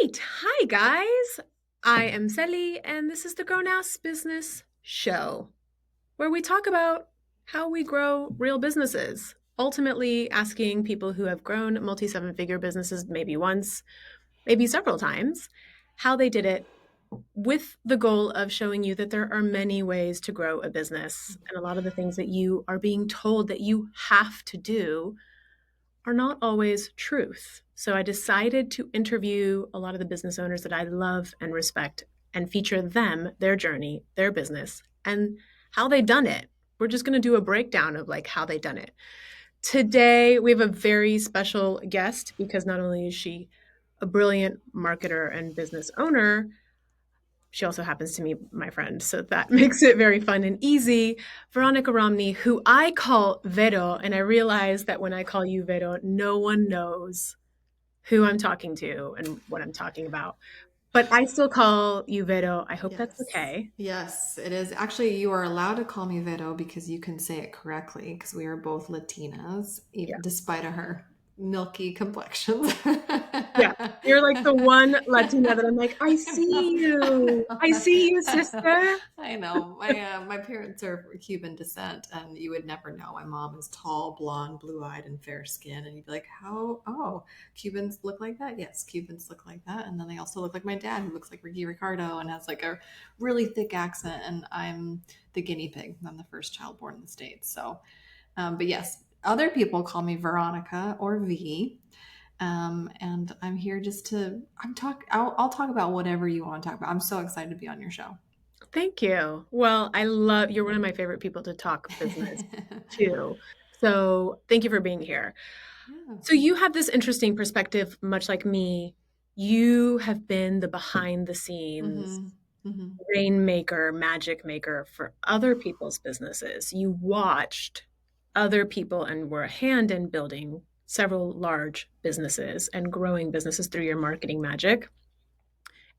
Right. Hi, guys. I am Celi, and this is the Grown Ass Business Show, where we talk about how we grow real businesses. Ultimately, asking people who have grown multi seven figure businesses maybe once, maybe several times, how they did it with the goal of showing you that there are many ways to grow a business. And a lot of the things that you are being told that you have to do are not always truth. So I decided to interview a lot of the business owners that I love and respect and feature them, their journey, their business, and how they done it. We're just going to do a breakdown of like how they done it. Today, we have a very special guest because not only is she a brilliant marketer and business owner, she also happens to be my friend, so that makes it very fun and easy. Veronica Romney, who I call Vero, and I realize that when I call you Vero, no one knows who I'm talking to and what I'm talking about. But I still call you Vero. I hope that's Yes. okay. Yes, it is. Actually, you are allowed to call me Vero because you can say it correctly because we are both Latinas, Yeah. despite of her milky complexions. Yeah. You're like the one Latina that I'm like, I I know. see I you. I know. see you, sister. I know. My parents are Cuban descent, and you would never know. My mom is tall, blonde, blue-eyed, and fair skinned, and you'd be like, "How? Oh, Cubans look like that? Yes, Cubans look like that." And then they also look like my dad, who looks like Ricky Ricardo and has like a really thick accent. And I'm the guinea pig. I'm the first child born in the States. So, but yes, other people call me Veronica or V. And I'm here just to I'll talk about whatever you want to talk about. I'm so excited to be on your show. Thank you. Well, I love you're one of my favorite people to talk business too. So thank you for being here. Yeah. So you have this interesting perspective, much like me. You have been the behind the scenes Mm-hmm. Mm-hmm. rainmaker, magic maker for other people's businesses. You watched other people and were a hand in building several large businesses and growing businesses through your marketing magic.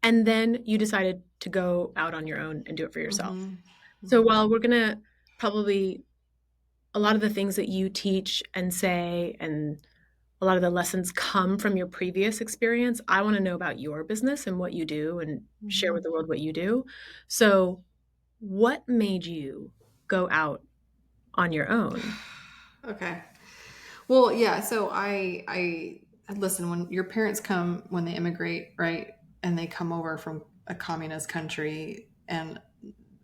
And then you decided to go out on your own and do it for yourself. Mm-hmm. So Mm-hmm. while we're going to probably a lot of the things that you teach and say and a lot of the lessons come from your previous experience. I want to know about your business and what you do and share Mm-hmm. with the world what you do. So, what made you go out on your own? Okay. Well, yeah. So I listen when your parents come when they immigrate, right, and they come over from a communist country, and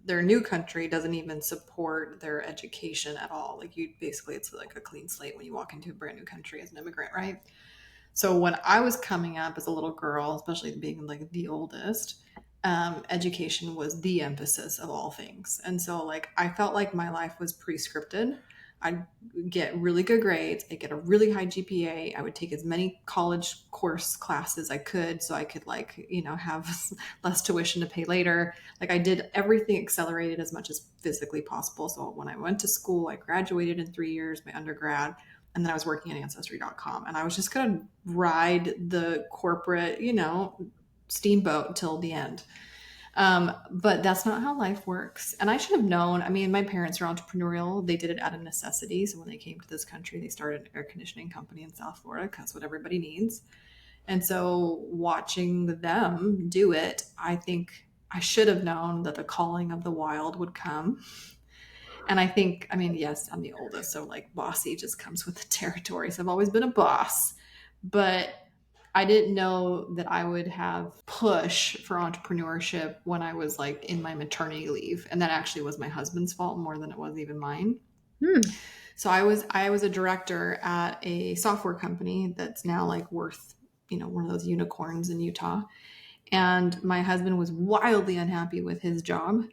their new country doesn't even support their education at all. Like you, basically, it's like a clean slate when you walk into a brand new country as an immigrant, right? So when I was coming up as a little girl, especially being like the oldest, education was the emphasis of all things. And so like I felt like my life was pre-scripted. I'd get really good grades. I'd get a really high GPA. I would take as many college course classes I could so I could like, have less tuition to pay later. Like I did everything accelerated as much as physically possible. So when I went to school, I graduated in 3 years, my undergrad, and then I was working at ancestry.com, and I was just going to ride the corporate, steamboat till the end. But that's not how life works. And I should have known. I mean, my parents are entrepreneurial. They did it out of necessity. So when they came to this country, they started an air conditioning company in South Florida because that's what everybody needs. And so watching them do it, I think I should have known that the calling of the wild would come. And I think, I mean, yes, I'm the oldest, so like bossy just comes with the territory. So I've always been a boss, but I didn't know that I would have push for entrepreneurship when I was like in my maternity leave. And that actually was my husband's fault more than it was even mine. Hmm. So I was a director at a software company that's now like worth, one of those unicorns in Utah. And my husband was wildly unhappy with his job,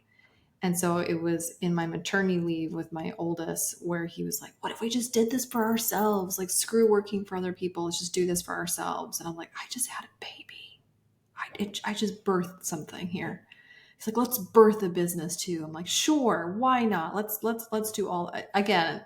and so it was in my maternity leave with my oldest where he was like, what if we just did this for ourselves? Like, screw working for other people. Let's just do this for ourselves. And I'm like, I just had a baby. I just birthed something here. He's like, let's birth a business too. I'm like, sure, why not? Let's do all again.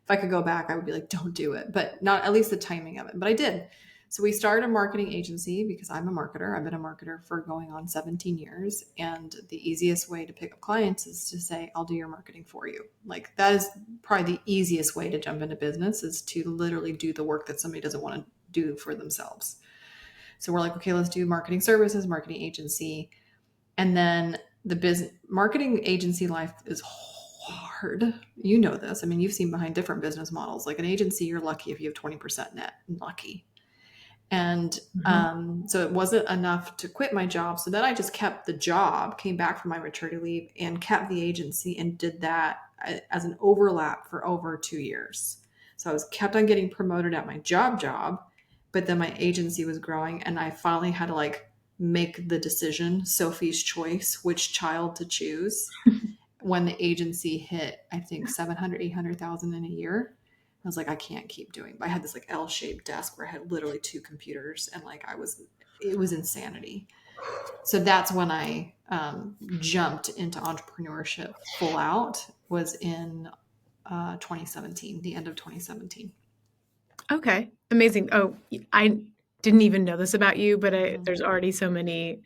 If I could go back, I would be like, don't do it, but not at least the timing of it. But I did. So we started a marketing agency because I'm a marketer. I've been a marketer for going on 17 years. And the easiest way to pick up clients is to say, I'll do your marketing for you. Like that is probably the easiest way to jump into business is to literally do the work that somebody doesn't want to do for themselves. So we're like, okay, let's do marketing services, marketing agency. And then the business marketing agency life is hard. You know this. I mean, you've seen behind different business models. Like an agency, you're lucky if you have 20% net, lucky. And Mhm. so it wasn't enough to quit my job. So then I just kept the job, came back from my maternity leave, and kept the agency and did that as an overlap for over 2 years. So I was kept on getting promoted at my job, but then my agency was growing, and I finally had to like make the decision, Sophie's choice, which child to choose when the agency hit, I think 700, 800,000 in a year. I was like, I can't keep doing. I had this like L-shaped desk where I had literally two computers, and like it was insanity. So that's when I jumped into entrepreneurship full out. Was in 2017, the end of 2017. Okay, amazing. Oh, I didn't even know this about you, but Mm-hmm. there's already so many,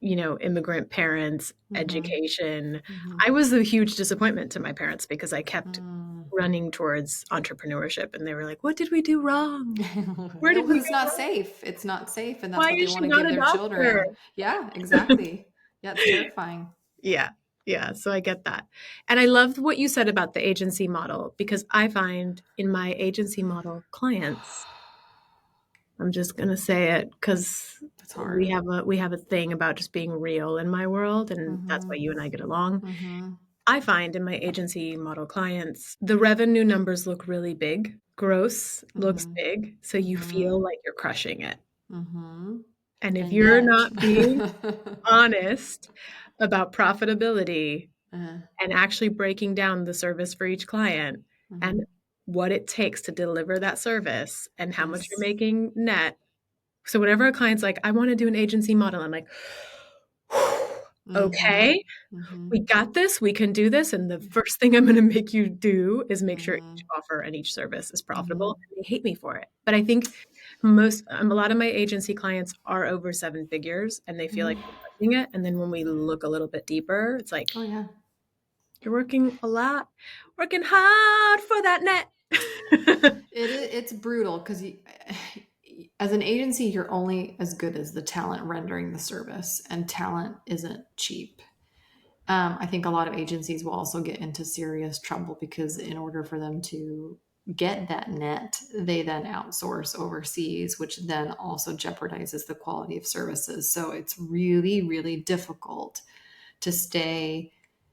immigrant parents, Mm-hmm. education. Mm-hmm. I was a huge disappointment to my parents because I kept Mm. running towards entrepreneurship, and they were like, "What did we do wrong? Where did Well, we because it's go not wrong? safe. It's not safe, and that's Why what they is want she to not give a their doctor?" children. Yeah, exactly. Yeah, it's terrifying. Yeah. Yeah, so I get that. And I love what you said about the agency model because I find in my agency model clients, I'm just gonna say it because It's hard. we have a thing about just being real in my world, and that's Mm-hmm. why you and I get along. Mm-hmm. I find in my agency model clients, the revenue numbers look really big. Gross looks Mm-hmm. big, so you Mm-hmm. feel like you're crushing it. Mm-hmm. And if And you're yet, not being honest about profitability uh, and actually breaking down the service for each client and mm-hmm. what it takes to deliver that service and how much you're Yes. making net. So whenever a client's like, I want to do an agency model, I'm like, Mm-hmm. okay, Mm-hmm. we got this, we can do this. And the first thing I'm going to make you do is make sure Mm-hmm. each offer and each service is Mm-hmm. profitable. And they hate me for it. But I think a lot of my agency clients are over seven figures and they feel like Mm-hmm. they're crushing it. And then when we look a little bit deeper, it's like, Oh yeah. you're working a lot, working hard for that net. It's brutal because as an agency, you're only as good as the talent rendering the service, and talent isn't cheap. I think a lot of agencies will also get into serious trouble because in order for them to get that net, they then outsource overseas, which then also jeopardizes the quality of services. So it's really, really difficult to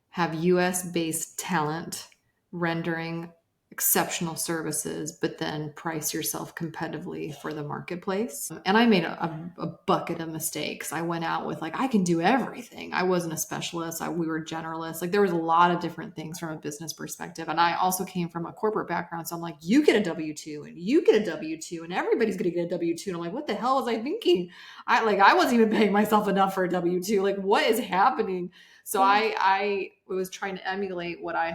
have US based talent rendering exceptional services, but then price yourself competitively for the marketplace. And I made a bucket of mistakes. I went out with like, I can do everything. I wasn't a specialist. We were generalists. Like there was a lot of different things from a business perspective. And I also came from a corporate background. So I'm like, you get a W-2 and you get a W-2 and everybody's going to get a W-2. And I'm like, what the hell was I thinking? I wasn't even paying myself enough for a W-2. Like what is happening? So I was trying to emulate what I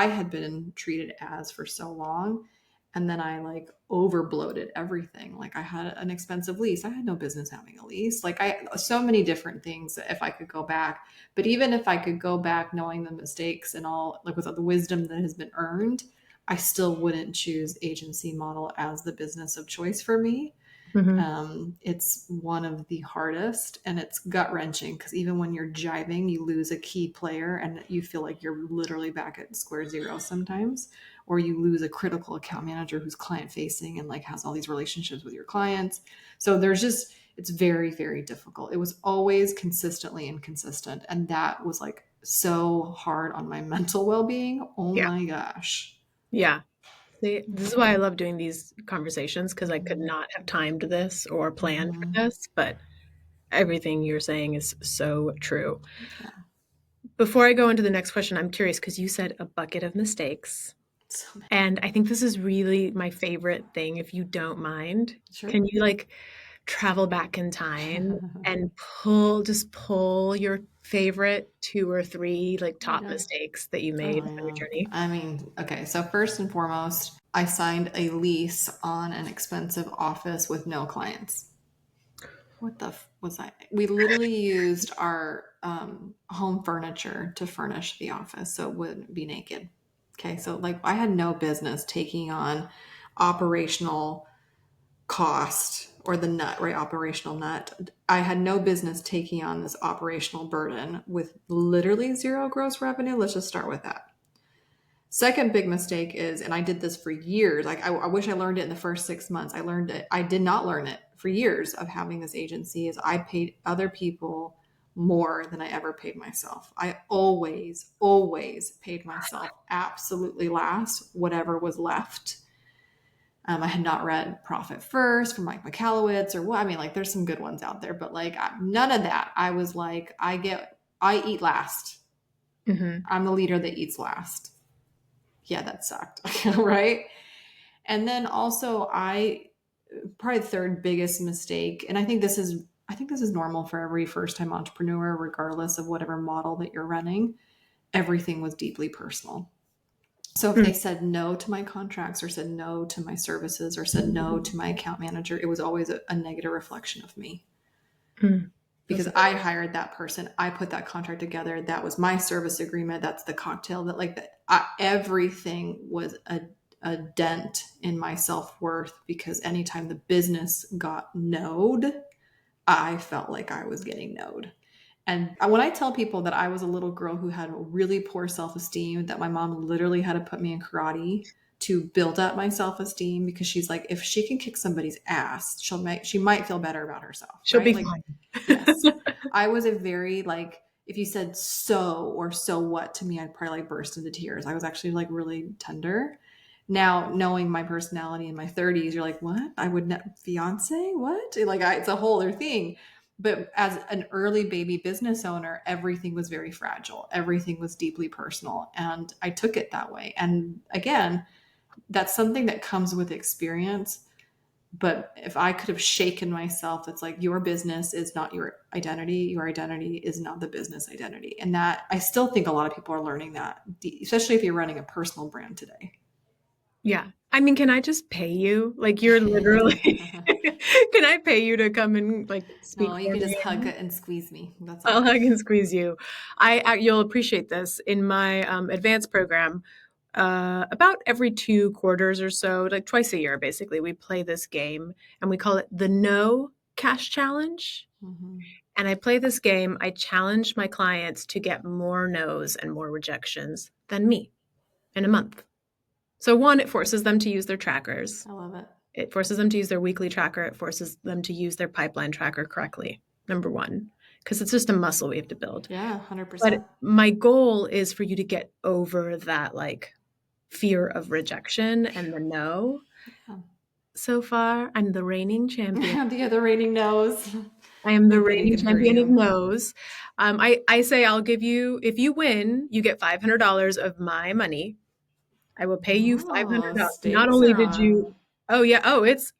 had been treated as for so long. And then I like over bloated everything. Like I had an expensive lease. I had no business having a lease. Like so many different things if I could go back. But even if I could go back knowing the mistakes and all, like with all the wisdom that has been earned, I still wouldn't choose agency model as the business of choice for me. Mhm. It's one of the hardest and it's gut wrenching because even when you're jiving, you lose a key player and you feel like you're literally back at square zero sometimes, or you lose a critical account manager who's client facing and like has all these relationships with your clients. So it's very, very difficult. It was always consistently inconsistent. And that was like so hard on my mental well being. Oh Yeah. my gosh. Yeah. See, this is why I love doing these conversations because I could Mm-hmm. not have timed this or planned for Mm-hmm. this, but everything you're saying is so true. Yeah. Before I go into the next question, I'm curious because you said a bucket of mistakes. So many. And I think this is really my favorite thing, if you don't mind. Sure. Can you like travel back in time and pull your favorite two or three like Oh top yeah. mistakes that you made Oh on your yeah. journey? I mean, okay. So first and foremost, I signed a lease on an expensive office with no clients. What the was I? We literally used our home furniture to furnish the office so it wouldn't be naked. Okay, so like I had no business taking on operational cost or the nut, right? Operational nut. I had no business taking on this operational burden with literally zero gross revenue. Let's just start with that. Second big mistake is, and I did this for years. Like I wish I learned it in the first 6 months. I learned it. I did not learn it for years of having this agency. Is I paid other people more than I ever paid myself. I always paid myself absolutely last, whatever was left. I had not read Profit First from Mike Michalowicz or what. I mean, like, there's some good ones out there, but like, none of that. I was like, I eat last. Mm-hmm. I'm the leader that eats last. Yeah, that sucked. Right. And then also, probably the third biggest mistake, and I think this is normal for every first time entrepreneur, regardless of whatever model that you're running. Everything was deeply personal. So if they said no to my contracts or said no to my services or said no to my account manager, it was always a negative reflection of me Mm-hmm. because I hired that person. I put that contract together. That was my service agreement. That's the cocktail that like that. Everything was a dent in my self-worth because anytime the business got no'd, I felt like I was getting no'd. And when I tell people that I was a little girl who had really poor self esteem, that my mom literally had to put me in karate to build up my self esteem because she's like, if she can kick somebody's ass, she might feel better about herself, She'll right? be Like, fine. yes, I was a very like, if you said so or so what to me, I'd probably like burst into tears. I was actually like really tender. Now, knowing my personality in my 30s, you're like, what? I would not, fiance? What? Like, it's a whole other thing. But as an early baby business owner, everything was very fragile. Everything was deeply personal. And I took it that way. And again, that's something that comes with experience. But if I could have shaken myself, it's like your business is not your identity. Your identity is not the business identity. And that I still think a lot of people are learning that, especially if you're running a personal brand today. Yeah. I mean, can I just pay you? Like, you're literally, can I pay you to come and like speak No, you for can just me? hug it and squeeze me. That's I'll all. hug and squeeze you. You'll appreciate this. In my advanced program, about every 2 quarters or so, like twice a year, basically, we play this game and we call it the No Cash Challenge. Mm-hmm. And I play this game. I challenge my clients to get more no's and more rejections than me in a month. So, one, it forces them to use their trackers. I love it. It forces them to use their weekly tracker. It forces them to use their pipeline tracker correctly. Number one, because it's just a muscle we have to build. Yeah, 100%. But my goal is for you to get over that like fear of rejection and the no. Yeah. So far, I'm the reigning champion. The other rating knows. I am the Nobody reigning can hurt champion of you. no's. I say I'll give you, if you win, you get $500 of my money. I will pay you Oh, $500. Not stakes only are did on. you, oh yeah,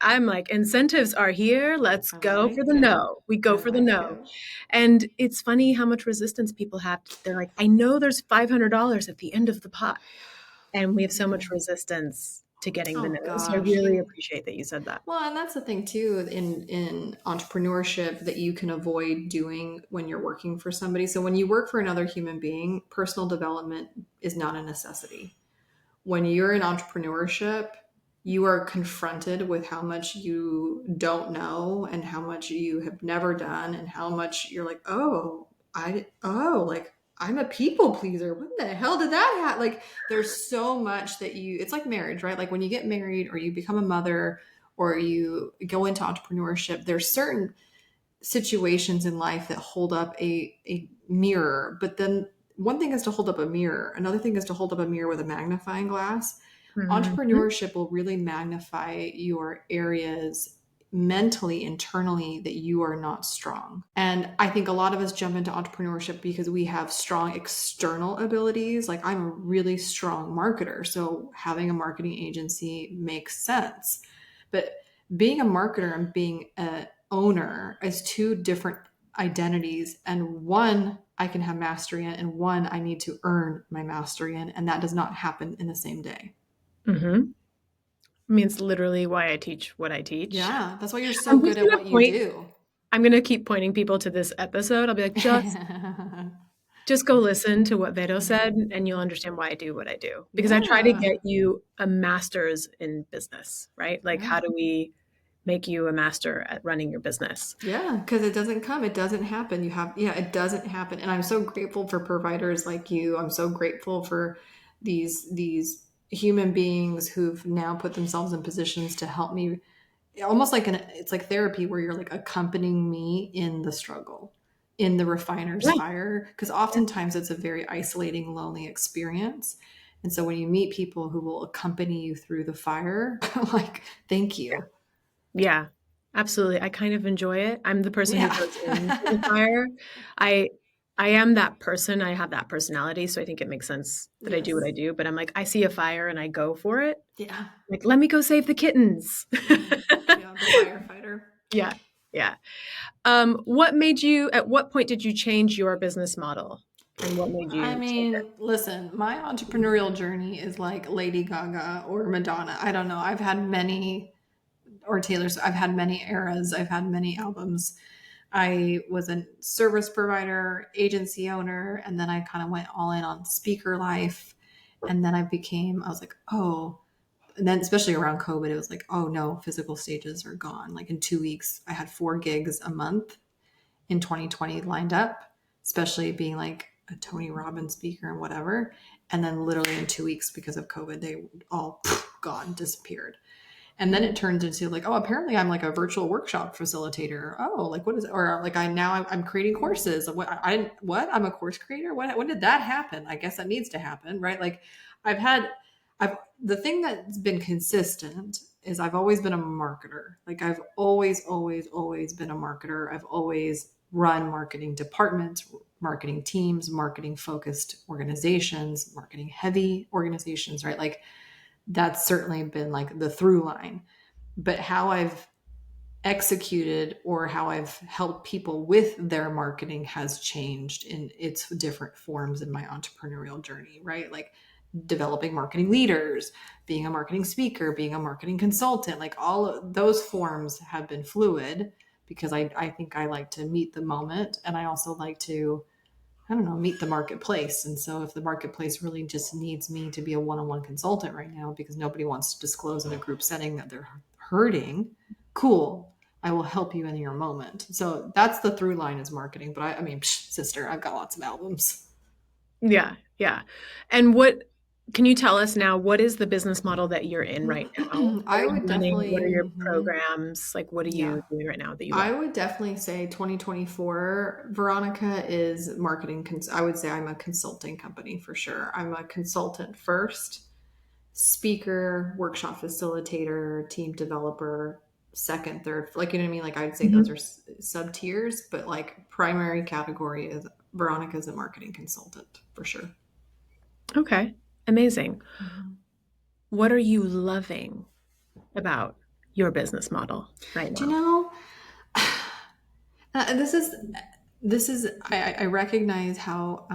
I'm like, incentives are here. Let's I go for like the it. no. We go I for the like no. it. And it's funny how much resistance people have. They're like, I know there's $500 at the end of the pot. And we have so Yeah. much resistance to getting the Oh no. So I gosh. really appreciate that you said that. Well, and that's the thing too in entrepreneurship that you can avoid doing when you're working for somebody. So when you work for another human being, personal development is not a necessity. When you're in entrepreneurship, you are confronted with how much you don't know and how much you have never done and how much you're like, like I'm a people pleaser. What the hell did that happen? Like there's so much that it's like marriage, right? Like when you get married or you become a mother or you go into entrepreneurship, there's certain situations in life that hold up a mirror, but then one thing is to hold up a mirror, another thing is to hold up a mirror with a magnifying glass. Mhm. Entrepreneurship will really magnify your areas mentally, internally, that you are not strong. And I think a lot of us jump into entrepreneurship because we have strong external abilities. Like I'm a really strong marketer, so having a marketing agency makes sense. But being a marketer and being a owner is two different identities, and one I can have mastery in and one I need to earn my mastery in, and that does not happen in the same day. Mhm. I mean, it's literally why I teach what I teach. Yeah, that's why you're so I'm good just at gonna what you point do. I'm gonna keep pointing people to this episode. I'll be like, just go listen to what Vero said, and you'll understand why I do what I do. Because I try to Yeah, get you a master's in business, right? Like, yeah, how do we make you a master at running your business. Yeah, because it doesn't come, it doesn't happen. Yeah, it doesn't happen. And I'm so grateful for providers like you. I'm so grateful for these human beings who've now put themselves in positions to help me, almost like it's like therapy where you're like accompanying me in the struggle, in the refiner's Yeah. fire. Because oftentimes it's a very isolating, lonely experience. And so when you meet people who will accompany you through the fire, like, thank you. Yeah, absolutely. I kind of enjoy it. I'm the person who Yeah. goes into the fire. I I am that person. I have that personality, so I think it makes sense that I do what Yes. I do, but I'm like, I see a fire and I go for it. Yeah. Like, let me go save the kittens. Yeah. Yeah. The firefighter. Yeah. Yeah. At what point did you change your business model? And what made I you change it? mean, listen, my entrepreneurial journey is like Lady Gaga or Madonna. I don't know. I've had many, or Taylor's, I've had many eras, I've had many albums. I was a service provider, agency owner, and then I kind of went all in on speaker life. And then I was like, oh, and then especially around COVID, it was like, oh no, physical stages are gone. Like in 2 weeks, I had 4 gigs a month in 2020 lined up, especially being like a Tony Robbins speaker and whatever. And then literally in 2 weeks, because of COVID, they all gone, disappeared. And then it turned into like, oh, apparently I'm like a virtual workshop facilitator. Oh, like what is it? Or like I'm creating courses. What I'm a course creator. What when did that happen? I guess that needs to happen, right? Like I've had I've the thing that's been consistent is I've always been a marketer. Like I've always been a marketer. I've always run marketing departments, marketing teams, marketing focused organizations, marketing heavy organizations, right? Like that's certainly been like the through line. But how I've executed or how I've helped people with their marketing has changed in its different forms in my entrepreneurial journey, right? Like developing marketing leaders, being a marketing speaker, being a marketing consultant, like all of those forms have been fluid because I think I like to meet the moment and I also like to I don't know, meet the marketplace. And so if the marketplace really just needs me to be a one-on-one consultant right now because nobody wants to disclose in a group setting that they're hurting, cool. I will help you in your moment. So that's the through line is marketing. But I mean, sister, I've got lots of albums. Yeah, yeah. And what can you tell us now, what is the business model that you're in right now? What I are you would running? What are definitely, your programs? Like, what are yeah, you doing right now that you I love? would definitely say 2024, Veronica is marketing. I would say I'm a consulting company for sure. I'm a consultant first, speaker, workshop facilitator, team developer, second, third, like, you know what I mean? Like, I'd say those Mhm. are sub tiers, but like, primary category is Veronica's a marketing consultant for sure. Okay, amazing. Mhm. What are you loving about your business model right Do you now? know, this is, I recognize how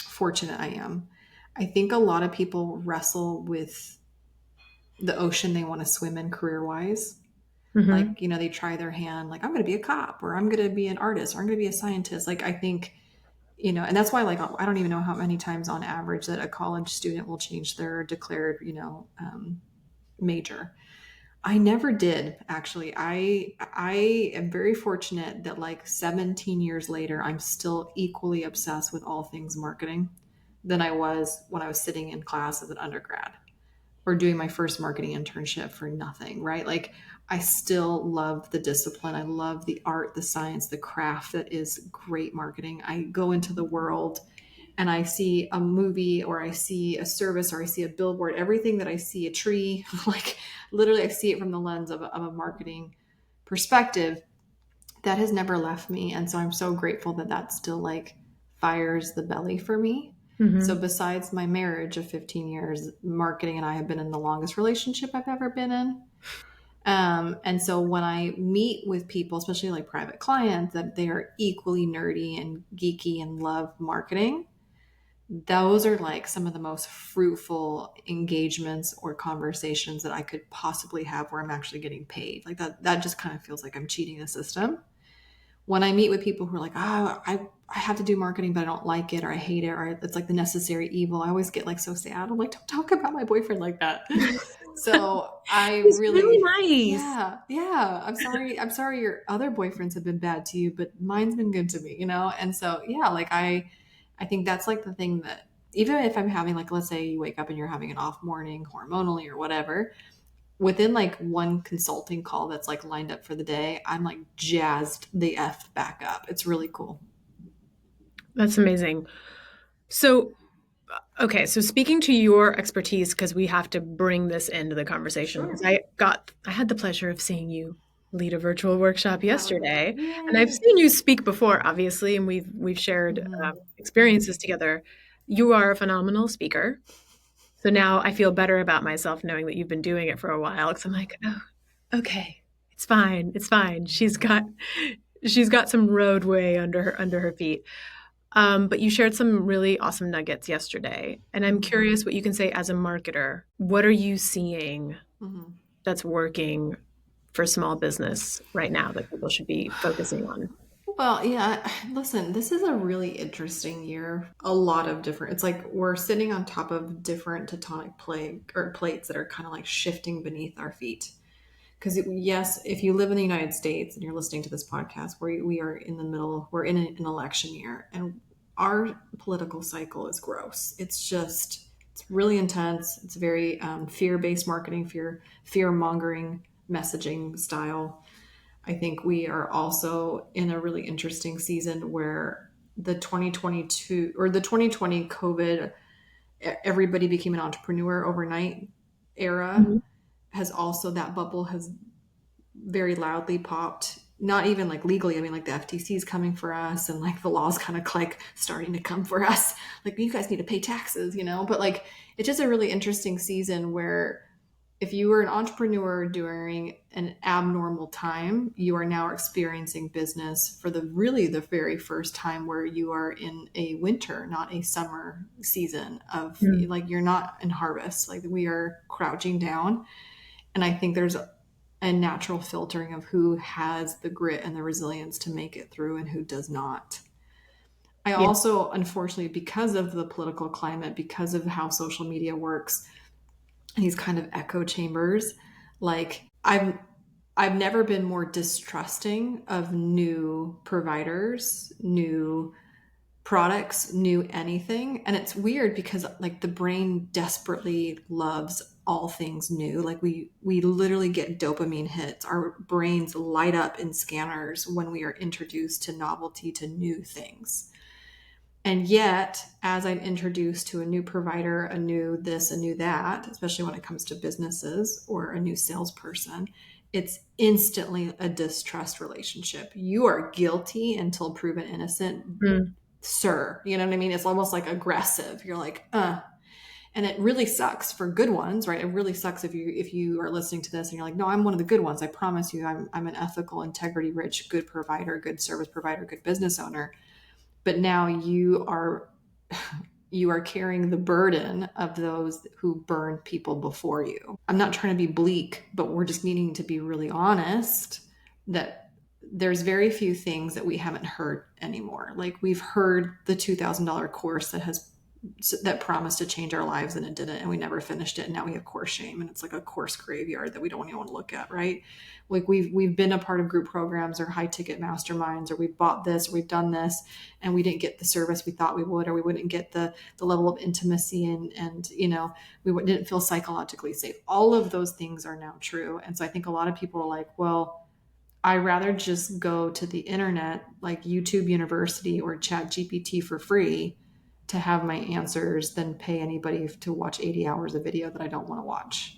fortunate I am. I think a lot of people wrestle with the ocean they want to swim in career wise. Mhm. Like, they try their hand, like, I'm going to be a cop or I'm going to be an artist or I'm going to be a scientist. Like, I think, and that's why, like, I don't even know how many times on average that a college student will change their declared, major. I never did actually. I am very fortunate that like 17 years later, I'm still equally obsessed with all things marketing than I was when I was sitting in class as an undergrad or doing my first marketing internship for nothing, right? Like I still love the discipline. I love the art, the science, the craft that is great marketing. I go into the world and I see a movie or I see a service or I see a billboard, everything that I see, a tree, like literally I see it from the lens of a marketing perspective that has never left me. And so I'm so grateful that that still like fires the belly for me. So Mhm. besides my marriage of 15 years, marketing and I have been in the longest relationship I've ever been in. And so when I meet with people, especially like private clients, that they are equally nerdy and geeky and love marketing, those are like some of the most fruitful engagements or conversations that I could possibly have where I'm actually getting paid. Like that just kind of feels like I'm cheating the system when I meet with people who are like, I have to do marketing, but I don't like it, or I hate it, or it's like the necessary evil. I always get like so sad. I'm like, don't talk about my boyfriend like that. So I He's really really, nice. yeah, yeah. I'm sorry. I'm sorry your other boyfriends have been bad to you, but mine's been good to me, you know? And so, yeah, like I think that's like the thing that even if I'm having like, let's say you wake up and you're having an off morning hormonally or whatever, within like one consulting call that's like lined up for the day, I'm like jazzed the F back up. It's really cool. That's amazing. So, okay, so speaking to your expertise, because we have to bring this into the conversation, because Sure. I had the pleasure of seeing you lead a virtual workshop That was yesterday, and I've yay. seen you speak before, obviously, and we've shared Hmm. experiences together. You are a phenomenal speaker. So now I feel better about myself knowing that you've been doing it for a while, because I'm like, oh, okay, it's fine, it's fine. She's got some roadway under her feet. But you shared some really awesome nuggets yesterday. And I'm Hmm. curious what you can say as a marketer. What are you seeing Hmm. that's working for small business right now that people should be focusing on? Well, yeah, listen, this is a really interesting year. A lot of different, it's like we're sitting on top of different tectonic plate or plates that are kind of like shifting beneath our feet. Because yes, if you live in the United States and you're listening to this podcast, we are in the middle, we're in an election year, and our political cycle is gross. It's just, it's really intense. It's very fear-based marketing, fear mongering messaging style. I think we are also in a really interesting season where the 2022 or the 2020 COVID, everybody became an entrepreneur overnight era Mhm. has also, that bubble has very loudly popped. Not even like legally. I mean, like the FTC is coming for us, and like the law's kind of like starting to come for us. Like you guys need to pay taxes, you know. But like it's just a really interesting season where if you were an entrepreneur during an abnormal time, you are now experiencing business for the really the very first time where you are in a winter, not a summer season of Mm. like you're not in harvest. Like we are crouching down. And I think there's a natural filtering of who has the grit and the resilience to make it through and who does not. I Yeah. also, unfortunately, because of the political climate, because of how social media works, these kind of echo chambers, like I've never been more distrusting of new providers, new products, new anything. And it's weird because like the brain desperately loves all things new. Like we literally get dopamine hits. Our brains light up in scanners when we are introduced to novelty, to new things. And yet, as I'm introduced to a new provider, a new this, a new that, especially when it comes to businesses or a new salesperson, it's instantly a distrust relationship. You are guilty until proven innocent, Mm. sir. You know what I mean? It's almost like aggressive. You're like, and it really sucks for good ones, right? It really sucks if you are listening to this and you're like, no, I'm one of the good ones. I promise you, I'm an ethical, integrity rich, good provider, good service provider, good business owner. But now you are carrying the burden of those who burned people before you. I'm not trying to be bleak, but we're just needing to be really honest that there's very few things that we haven't heard anymore. Like we've heard the $2,000 course that promised to change our lives and it didn't, and we never finished it, and now we have course shame, and it's like a course graveyard that we don't even want to look at, right? Like we've been a part of group programs or high ticket masterminds, or we've bought this or we've done this and we didn't get the service we thought we would, or we wouldn't get the level of intimacy, and we didn't feel psychologically safe. All of those things are now true. And so I think a lot of people are like, well, I rather just go to the internet like YouTube University or Chat GPT for free to have my answers than pay anybody to watch 80 hours of video that I don't want to watch.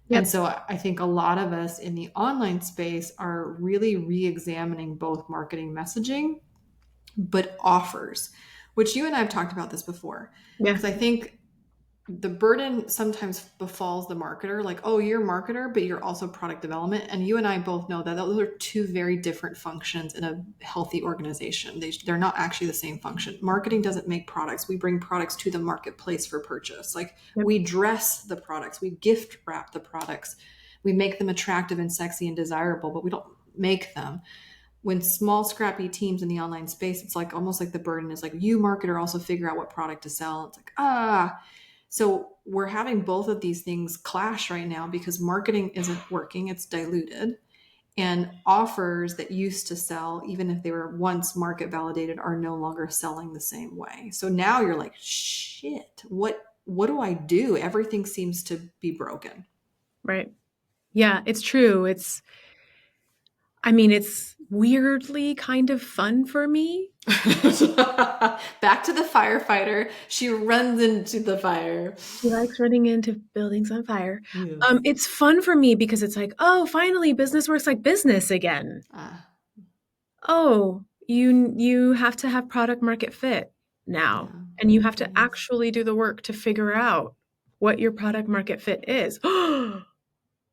And Yep. so I think a lot of us in the online space are really re-examining both marketing messaging, but offers, which you and I have talked about this before. Yeah. Because I think the burden sometimes befalls the marketer, like, oh, you're a marketer, but you're also product development. And you and I both know that those are two very different functions in a healthy organization. They're not actually the same function. Marketing doesn't make products. We bring products to the marketplace for purchase. Like Yep. we dress the products, we gift wrap the products, we make them attractive and sexy and desirable, but we don't make them. when small scrappy teams in the online space, it's like almost like the burden is like you marketer also figure out what product to sell. It's like so we're having both of these things clash right now because marketing isn't working, it's diluted, and offers that used to sell even if they were once market validated are no longer selling the same way. So now you're like, shit, what do I do? Everything seems to be broken. Right. Yeah, it's true. I mean, it's weirdly kind of fun for me. Back to the firefighter. She runs into the fire. He likes running into buildings on fire. Yes. It's fun for me because it's like, oh, finally, business works like business again. Ah, Oh, you have to have product market fit now, yeah. and you have to Yes. actually do the work to figure out what your product market fit is.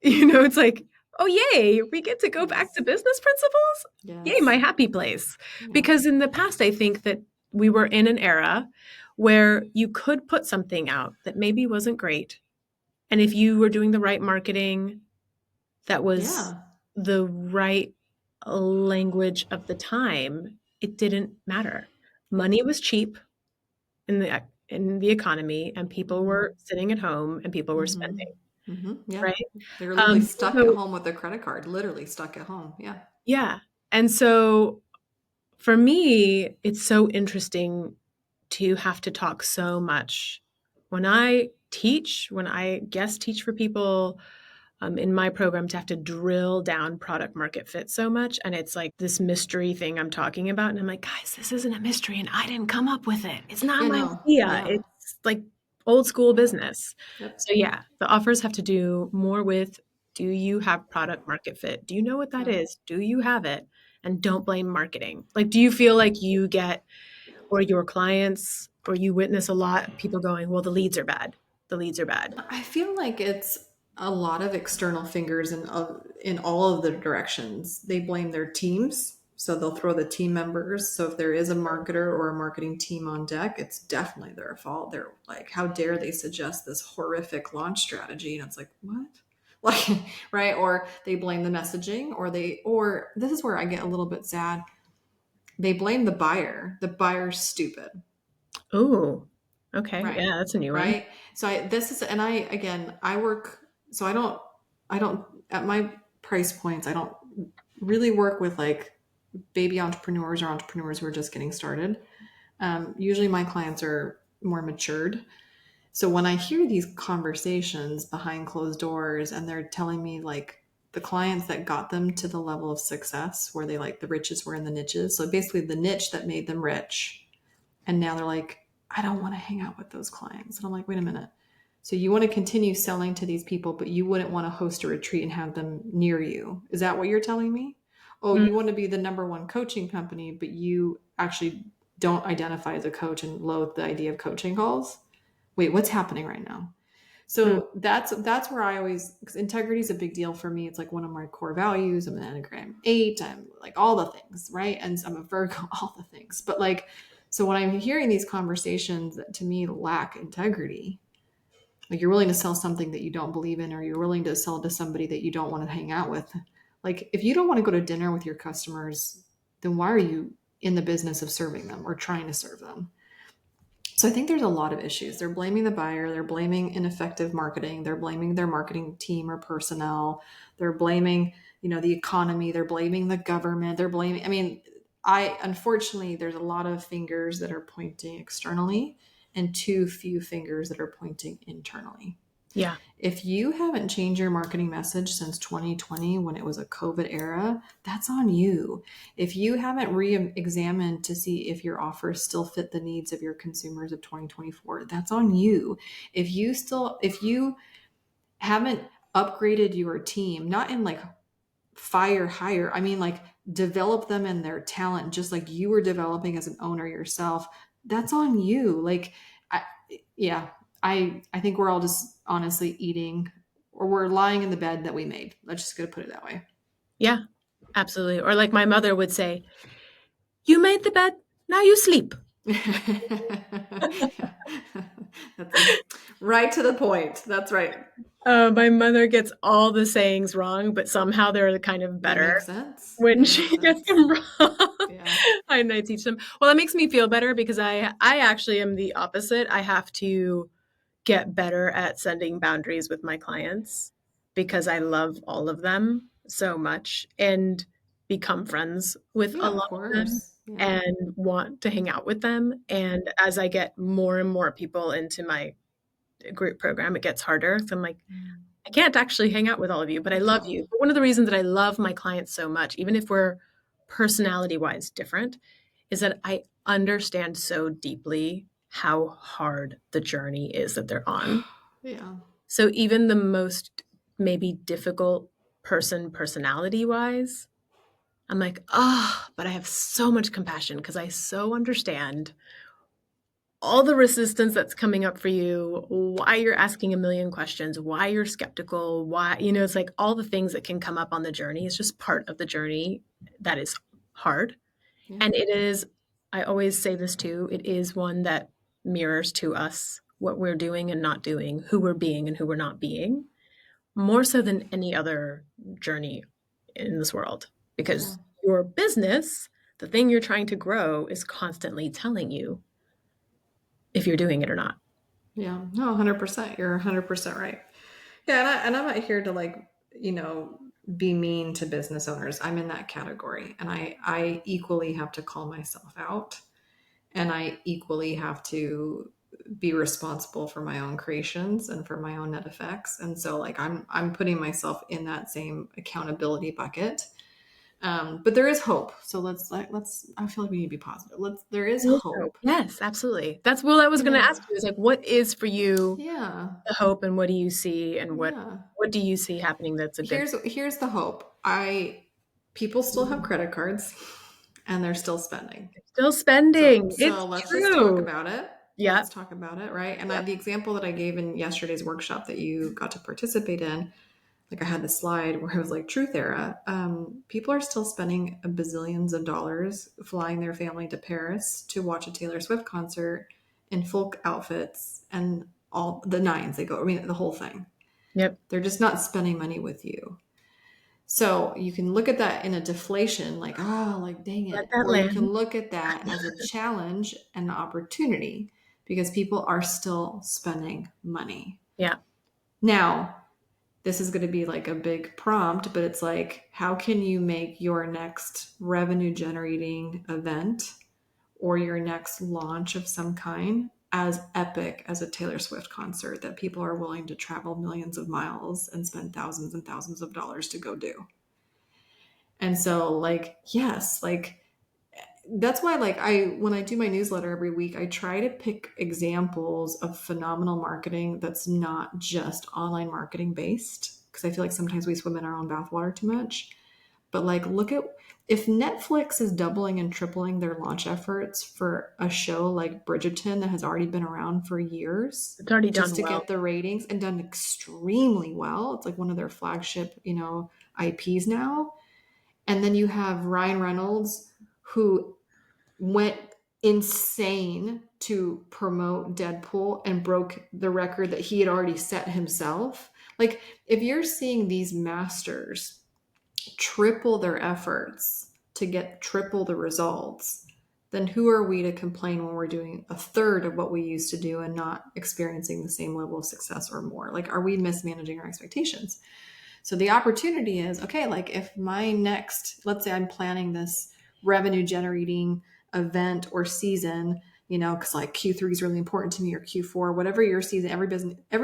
It's like, oh, yay, we get to go back Yes. to business principles. Yay, my Yes. happy place. Yeah. Because in the past, I think that we were in an era where you could put something out that maybe wasn't great. And if you were doing the right marketing, that was Yeah. the right language of the time, it didn't matter. Yep. Money was cheap in the economy, and people Mm-hmm. were sitting at home and people were Mm-hmm. spending, Mm-hmm. Yeah. right? They were literally stuck at So home with their credit card. Literally stuck at home. Yeah. yeah. And so for me, it's so interesting to have to talk so much. When I guest teach for people in my program, to have to drill down product market fit so much. And it's like this mystery thing I'm talking about. And I'm like, guys, this isn't a mystery and I didn't come up with it. It's not Yeah. my No. idea. Yeah. It's like old school business. Yep. So yeah, the offers have to do more with, do you have product market fit? Do you know what that Yeah. is? Do you have it? And don't blame marketing. Like, do you feel like you get, or your clients, or you witness a lot of people going, well, the leads are bad. The leads are bad. I feel like it's a lot of external fingers in all of the directions. They blame their teams, so they'll throw the team members. So if there is a marketer or a marketing team on deck, it's definitely their fault. They're like, how dare they suggest this horrific launch strategy? And it's like, what? Like, right? Or they blame the messaging, or this is where I get a little bit sad. They blame the buyer. The buyer's stupid. Oh, okay. Right. Yeah, that's a new one. Right. So this is, and again, I work, so I don't, at my price points, I don't really work with like baby entrepreneurs or entrepreneurs who are just getting started. Usually my clients are more matured. So when I hear these conversations behind closed doors and they're telling me like the clients that got them to the level of success where they like the riches were in the niches. So basically the niche that made them rich, and now they're like, I don't want to hang out with those clients. And I'm like, wait a minute. So you want to continue selling to these people, but you wouldn't want to host a retreat and have them near you. Is that what you're telling me? Oh, Mm, you want to be the number one coaching company, but you actually don't identify as a coach and loathe the idea of coaching calls. Wait, what's happening right now? mm, So that's where I always, because integrity is a big deal for me. It's like one of my core values. I'm an Enneagram 8. I'm like all the things, right? And I'm a Virgo, all the things. But like, so when I'm hearing these conversations that to me lack integrity, like you're willing to sell something that you don't believe in, or you're willing to sell to somebody that you don't want to hang out with. Like if you don't want to go to dinner with your customers, then why are you in the business of serving them or trying to serve them? So I think there's a lot of issues. They're blaming the buyer, they're blaming ineffective marketing, they're blaming their marketing team or personnel, they're blaming, the economy, they're blaming the government, they're blaming, I mean, I unfortunately there's a lot of fingers that are pointing externally and too few fingers that are pointing internally. yeah. If you haven't changed your marketing message since 2020 when it was a COVID era, that's on you. If you haven't re-examined to see if your offers still fit the needs of your consumers of 2024, that's on you. If you haven't upgraded your team, not in like fire hire, I mean like develop them in their talent just like you were developing as an owner yourself, that's on you. Like I yeah, I think we're all just honestly eating, or we're lying in the bed that we made. Let's just gonna put it that way. Yeah, absolutely. Or like my mother would say, you made the bed, now you sleep. Yeah. That's right to the point. That's right. My mother gets all the sayings wrong, but somehow they're kind of They better make sense. when They make she gets sense. them wrong. Yeah. And I teach them. Well, that makes me feel better because I actually am the opposite. I have to get better at setting boundaries with my clients because I love all of them so much and become friends with Yeah, a of lot of them course. Yeah. and want to hang out with them. And as I get more and more people into my group program, it gets harder. So I'm like, Mm. I can't actually hang out with all of you, but I love No. you. But one of the reasons that I love my clients so much, even if we're personality wise different, is that I understand so deeply how hard the journey is that they're on. Yeah. So even the most maybe difficult person, personality wise, I'm like, oh, but I have so much compassion because I so understand all the resistance that's coming up for you, why you're asking a million questions, why you're skeptical, why, it's like all the things that can come up on the journey is just part of the journey that is hard. Yeah. And it is, I always say this too, it is one that mirrors to us what we're doing and not doing, who we're being and who we're not being, more so than any other journey in this world. Yeah. Because your business, the thing you're trying to grow, is constantly telling you if you're doing it or not. Yeah. No, 100%. You're 100% right. Yeah, and I'm not here to like, you know, be mean to business owners. I'm in that category, and I equally have to call myself out, and I equally have to be responsible for my own creations and for my own net effects. And so like I'm putting myself in that same accountability bucket. But there is hope. So let's I feel like we need to be positive. There is There is hope. hope. Yes, absolutely. That's what I was You going to know, ask you is like, what is for you yeah. the hope and what do you see and Yeah. what do you see happening that's a good Here's the hope. I People still have credit cards and they're still spending. still So spending. so It's let's just talk true. about it. Yeah. Let's talk about it, right? And Yeah. the example that I gave in yesterday's workshop that you got to participate in, like I had the slide where it was like truth era. People are still spending a bazillions of dollars flying their family to Paris to watch a Taylor Swift concert in full outfits and all the nines. They go, I mean, the whole thing. Yep. They're just not spending money with you. So you can look at that in a deflation, like, oh, like, dang Let it. that Or you land. can look at that as a challenge and an opportunity because people are still spending money. Yeah. Now, this is going to be like a big prompt, but it's like, how can you make your next revenue generating event or your next launch of some kind as epic as a Taylor Swift concert that people are willing to travel millions of miles and spend thousands and thousands of dollars to go do? And so, like, yes, like that's why, like, when I do my newsletter every week, I try to pick examples of phenomenal marketing that's not just online marketing based. Because I feel like sometimes we swim in our own bathwater too much. But like, look at if Netflix is doubling and tripling their launch efforts for a show like Bridgerton that has already been around for years It's already just done to well. get the ratings and done extremely well. It's like one of their flagship, IPs now. And then you have Ryan Reynolds, who went insane to promote Deadpool and broke the record that he had already set himself. Like, if you're seeing these masters triple their efforts to get triple the results, then who are we to complain when we're doing a third of what we used to do and not experiencing the same level of success or more? Like, are we mismanaging our expectations? So the opportunity is okay, like if my next, let's say I'm planning this revenue generating event or season, because like Q3 is really important to me or Q4, whatever your season, every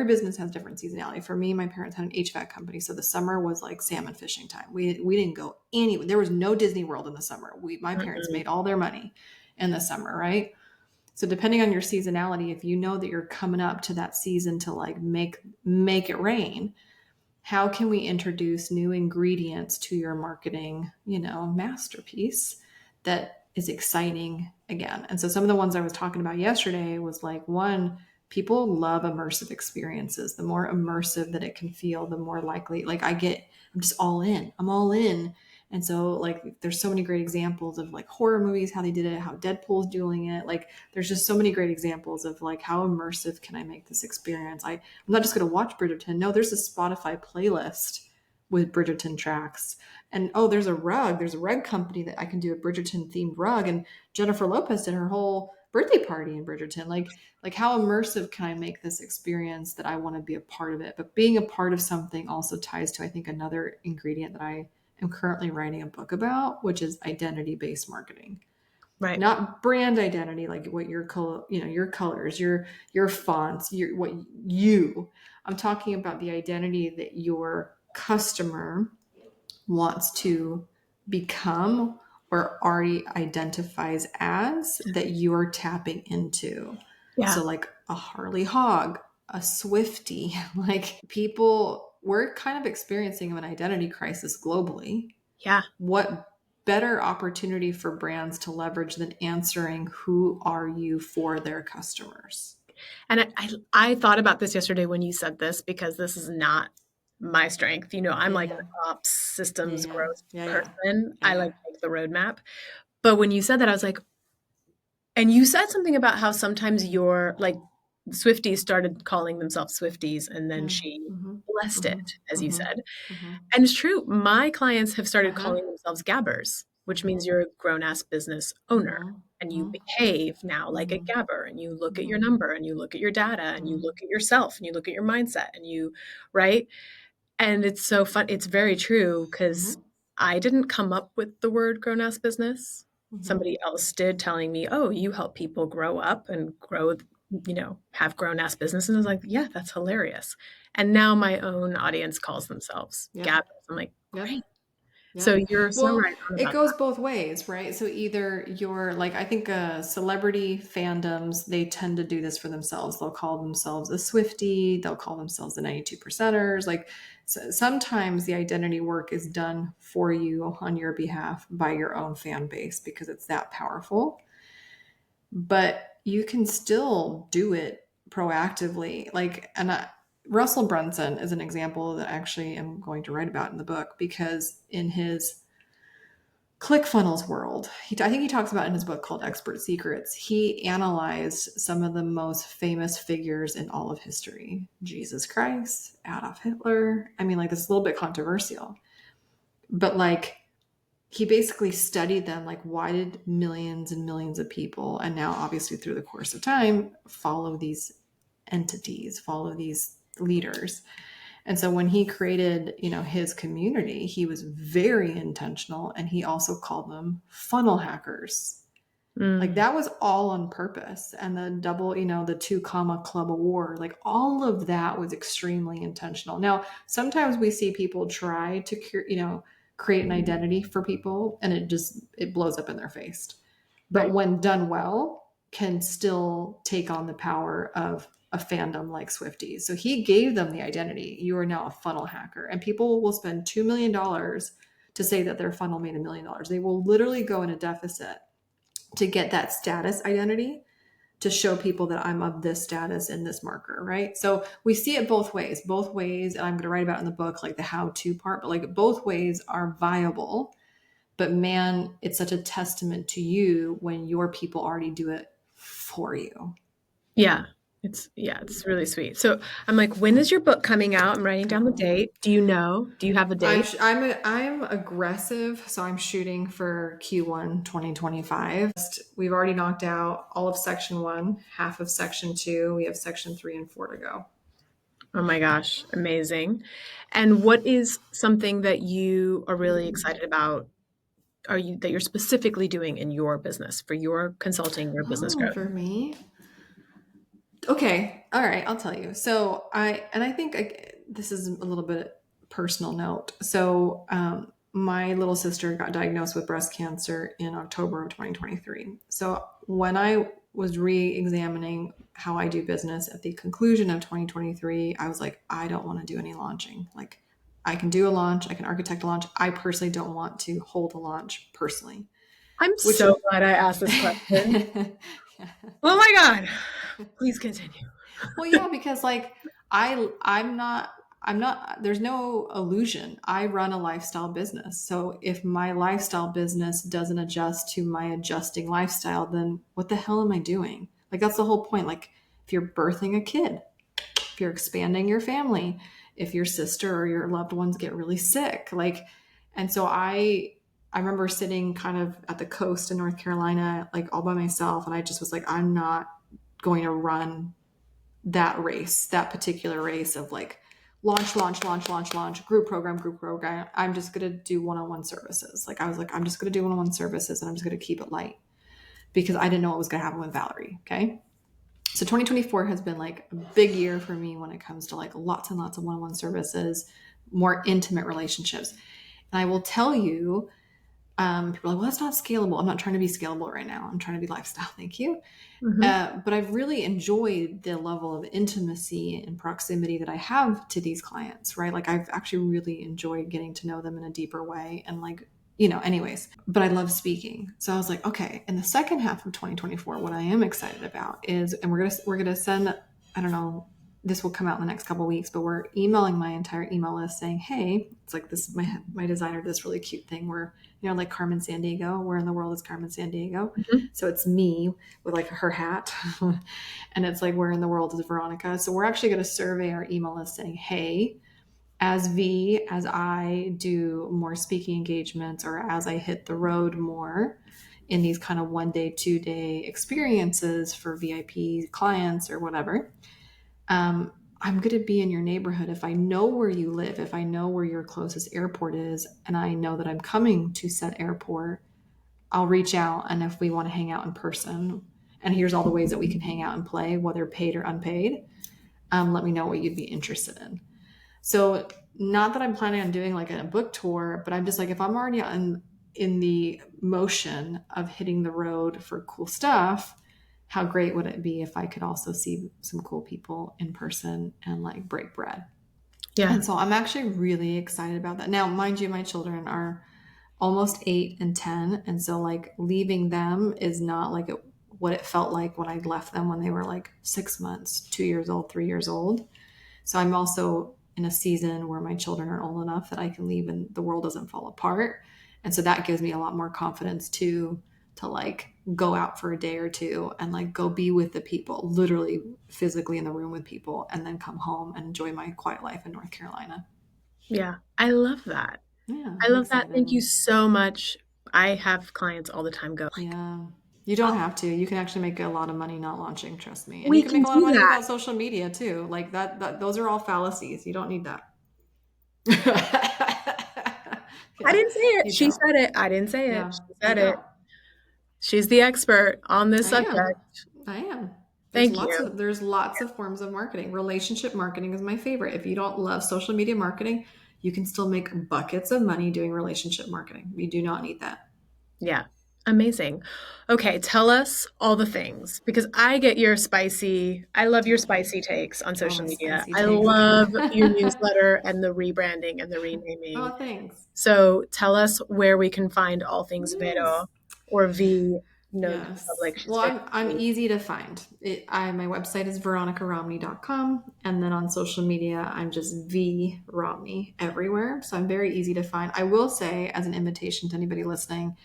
business has different seasonality. For me, my parents had an HVAC company. So the summer was like salmon fishing time. We didn't go anywhere. There was no Disney World in the summer. My parents Mm-mm. made all their money in the summer, right? So depending on your seasonality, if you know that you're coming up to that season to like make it rain, how can we introduce new ingredients to your marketing, masterpiece that is exciting again? And so some of the ones I was talking about yesterday was like, one, people love immersive experiences. The more immersive that it can feel, the more likely, like I'm just all in. I'm all in. And so like there's so many great examples of like horror movies, how they did it, how Deadpool's doing it. Like there's just so many great examples of like how immersive can I make this experience. I'm not just going to watch Bridgerton. No, there's a Spotify playlist with Bridgerton tracks. And oh, there's a rug. There's a rug company that I can do a Bridgerton themed rug. And Jennifer Lopez did her whole birthday party in Bridgerton. Like how immersive can I make this experience that I want to be a part of it? But being a part of something also ties to, I think, another ingredient that I am currently writing a book about, which is identity-based marketing. Right. Not brand identity, like what your color, your colors, your fonts, your what you. I'm talking about the identity that your customer wants to become or already identifies as that you're tapping into. Yeah. So, like a Harley Hog, a Swifty, like people, we're kind of experiencing an identity crisis globally. Yeah. What better opportunity for brands to leverage than answering who are you for their customers? And I thought about this yesterday when you said this because this is not my strength. I'm Yeah, like yeah, an ops yeah, systems yeah, growth yeah, yeah, person. yeah, I yeah. like make the roadmap. But when you said that, I was like, and you said something about how sometimes you're like Swifties started calling themselves Swifties and then Yeah. she Mm-hmm. blessed it, Mm-hmm. as you Mm-hmm. said. Mm-hmm. And it's true. My clients have started Uh-huh. calling themselves gabbers, which means Mm-hmm. you're a grown ass business owner Mm-hmm. and you Mm-hmm. behave now like a Mm-hmm. gabber and you look at your Mm-hmm. number and you look at your data and you Mm-hmm. look at yourself and you look at your mindset and right? And it's so fun. It's very true because Mm-hmm. I didn't come up with the word grown ass business. Mm-hmm. Somebody else did telling me, oh, you help people grow up and grow, have grown ass businesses. I was like, yeah, that's hilarious. And now my own audience calls themselves Yep. gabbers. I'm like, Yep. great. So Yep. you're so Well, right on it about goes both ways, right? So either you're like, I think celebrity fandoms, they tend to do this for themselves. They'll call themselves a Swiftie, they'll call themselves the 92 percenters. Like sometimes the identity work is done for you on your behalf by your own fan base because it's that powerful. But you can still do it proactively. Russell Brunson is an example that actually I'm going to write about in the book because in his ClickFunnels world, I think he talks about in his book called Expert Secrets, he analyzed some of the most famous figures in all of history. Jesus Christ, Adolf Hitler. I mean, like, it's a little bit controversial, but like, he basically studied them. Like, why did millions and millions of people, and now obviously through the course of time, follow these entities, follow these leaders? And so when he created, his community, he was very intentional and he also called them funnel hackers. that. Like Mm, that was all on purpose. And the double, the 2 comma club award, like all of that was extremely intentional. Now, sometimes we see people try to, create an identity for people and it blows up in their face. But right. when done well, can still take on the power of a fandom like Swifties. So he gave them the identity. You are now a funnel hacker. And people will spend $2 million to say that their funnel made $1 million. They will literally go in a deficit to get that status identity to show people that I'm of this status in this marker, right? So we see it both ways. And I'm going to write about in the book, like the how to part, but like both ways are viable. But man, it's such a testament to you when your people already do it for you. Yeah. It's really sweet. So I'm like, when is your book coming out? I'm writing down the date. Do you know? Do you have a date? I'm aggressive, so I'm shooting for Q1 2025. We've already knocked out all of section 1, half of section 2. We have section 3 and 4 to go. Oh my gosh, amazing. And what is something that you are really excited about that you're specifically doing in your business for your consulting, your business Oh, growth? for me. Okay. All right. I'll tell you. So I think this is a little bit personal note. So, my little sister got diagnosed with breast cancer in October of 2023. So when I was re-examining how I do business at the conclusion of 2023, I was like, I don't want to do any launching. Like, I can do a launch, I can architect a launch. I personally don't want to hold a launch personally, I'm which so glad I asked this question. Oh my God. Please continue. Well, yeah, because like I'm not. there's no illusion. I run a lifestyle business. So if my lifestyle business doesn't adjust to my adjusting lifestyle, then what the hell am I doing? Like, that's the whole point. Like, if you're birthing a kid, if you're expanding your family, if your sister or your loved ones get really sick, like, and so I remember sitting kind of at the coast in North Carolina, like all by myself. And I just was like, I'm not going to run that race, that particular race of like launch, group program. I'm just going to do one-on-one services. Like, I was like, I'm just going to do one-on-one services and I'm just going to keep it light because I didn't know what was going to happen with Valerie. Okay. So 2024 has been like a big year for me when it comes to like lots and lots of one-on-one services, more intimate relationships. And I will tell you, people are like, well, that's not scalable. I'm not trying to be scalable right now. I'm trying to be lifestyle. Thank you. Mm-hmm. But I've really enjoyed the level of intimacy and proximity that I have to these clients, right? Like, I've actually really enjoyed getting to know them in a deeper way and like, anyways, but I love speaking. So I was like, okay, in the second half of 2024, what I am excited about is, and we're going to send, I don't know, this will come out in the next couple of weeks, but we're emailing my entire email list saying, hey, it's like this, my designer did this really cute thing where, like Carmen Sandiego, where in the world is Carmen Sandiego? Mm-hmm. So it's me with like her hat and it's like, where in the world is Veronica? So we're actually going to survey our email list saying, hey, as I do more speaking engagements or as I hit the road more in these kind of 1 day, 2 day experiences for VIP clients or whatever, I'm going to be in your neighborhood. If I know where you live, if I know where your closest airport is, and I know that I'm coming to said airport, I'll reach out. And if we want to hang out in person, and here's all the ways that we can hang out and play, whether paid or unpaid, let me know what you'd be interested in. So not that I'm planning on doing like a book tour, but I'm just like, if I'm already in the motion of hitting the road for cool stuff, how great would it be if I could also see some cool people in person and like break bread? Yeah. And so I'm actually really excited about that. Now, mind you, my children are almost 8 and 10. And so like leaving them is not like what it felt like when I left them when they were like 6 months, 2 years old, 3 years old. So I'm also in a season where my children are old enough that I can leave and the world doesn't fall apart. And so that gives me a lot more confidence to like go out for a day or two and like go be with the people, literally physically in the room with people, and then come home and enjoy my quiet life in North Carolina. Yeah. I love that. Yeah, I I'm love that. Thank excited. you so much. I have clients all the time go like, Yeah. You don't have to. You can actually make a lot of money not launching, trust me. And you we can can make a lot of do money that. without social media too. Like that those are all fallacies. You don't need that. I Yeah, didn't say it. you She don't. said it. I didn't say it. Yeah, She you said it. don't. She's the expert on this I am. subject. I am. Thank you. There's lots of forms of marketing. Relationship marketing is my favorite. If you don't love social media marketing, you can still make buckets of money doing relationship marketing. You do not need that. Yeah. Amazing. Okay, tell us all the things because I love your Okay. spicy takes on Oh, social my media. spicy I takes. love your newsletter and the rebranding and the renaming. Oh, thanks. So tell us where we can find all things Yes. Vero or V. No, Yes. public. She's Well, very I'm easy to find. My website is veronicaromney.com, and then on social media I'm just V Romney everywhere. So I'm very easy to find. I will say, as an invitation to anybody listening,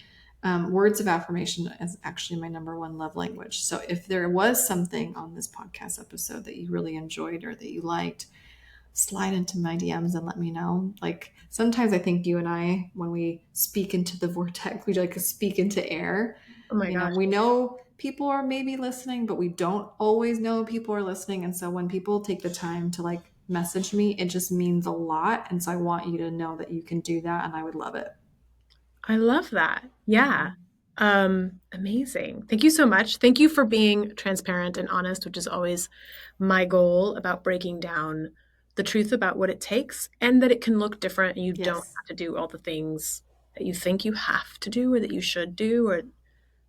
words of affirmation is actually my number one love language. So if there was something on this podcast episode that you really enjoyed or that you liked, slide into my DMs and let me know. Like, sometimes I think you and I, when we speak into the vortex, we like to speak into air. Oh my gosh. We know people are maybe listening, but we don't always know people are listening. And so when people take the time to like message me, it just means a lot. And so I want you to know that you can do that, and I would love it. I love that. Yeah. Amazing. Thank you so much. Thank you for being transparent and honest, which is always my goal about breaking down the truth about what it takes and that it can look different and you don't Yes, have to do all the things that you think you have to do or that you should do or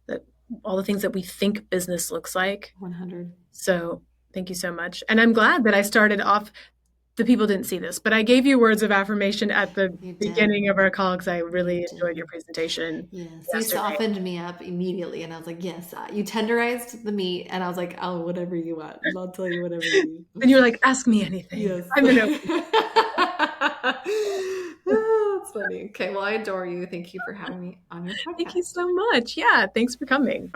that all the things that we think business looks like. 100. So, thank you so much. And I'm glad that I started off the people didn't see this, but I gave you words of affirmation at the You did. beginning of our call because I You really enjoyed your did. presentation Yes, you yesterday. softened me up immediately, and I was like, "Yes." You tenderized the meat, and I was like, "Oh, whatever you want. I'll tell you whatever you And need." you were like, ask me anything. Yes. I'm an open. Oh, that's funny. Okay, well, I adore you. Thank you for having me on your Thank you podcast. so much. Yeah, thanks for coming.